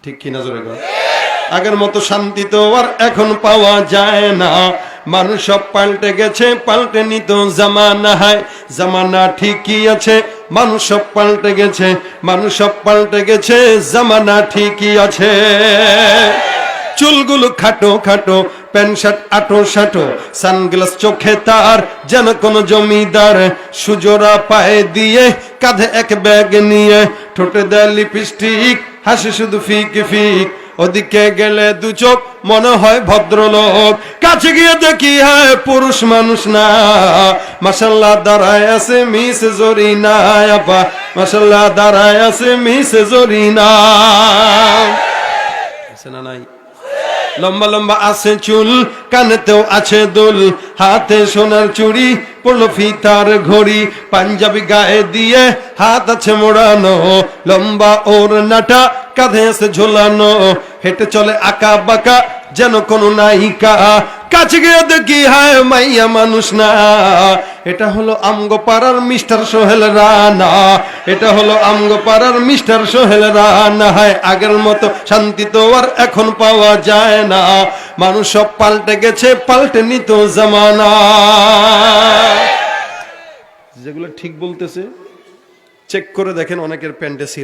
ঠিক কিনা জোরে বল। আগের মতো শান্তি তো আর এখন পাওয়া যায় না, মানুষ সব পাল্টে গেছে, পাল্টে নিত জামানা। হয় জামানা ঠিকই আছে, মানুষ সব পাল্টে গেছে, মানুষ সব পাল্টে গেছে, জামানা ঠিকই আছে। চুলগুলো খাটো খাটো, প্যান্ট শার্ট আটো শাটো, সানগ্লাস চোখে তার যেন কোন জমিদার, সুজোড়া পায়ে দিয়ে কাঁধে এক ব্যাগ নিয়ে, ঠোঁটে দেয় লিপস্টিক, হাসি শুধু ফিক ফিক, ওদিকে গেলে দু চোখ মনে হয় ভদ্রলোক, কাছে গিয়ে দেখি হয় পুরুষ মানুষ না। মাশাআল্লাহ দাঁড়ায় আছে মিস জরিনা আপা, মাশাআল্লাহ দাঁড়ায় আছে মিস জরিনা। আছে না নাই? লম্বা লম্বা আছে চুল, কানেতেও আছে দুল, হাতে সোনার চুড়ি, পড়লো ফিতার ঘড়ি, পাঞ্জাবি গায়ে দিয়ে হাত আছে মোড়ানো, লম্বা ওর নাটা কাঁধে আছে ঝোলানো, হেঁটে চলে আঁকা বাঁকা যেন কোনো নায়িকা, কাছে গিয়ে দেখি হায় মাইয়া মানুষ না। এটা হলো আমগো পাড়ার মিস্টার সোহেল রানা, এটা হলো আমগো পাড়ার মিস্টার সোহেল রানা। হয় আগের মতো শান্তি তো আর এখন পাওয়া যায় না, মানুষ সব পাল্টে গেছে, পাল্টে নিত জামানা। যেগুলো ঠিক বলতেছে চেক করে দেখেন, অনেকের প্যান্টে ছিঁড়া।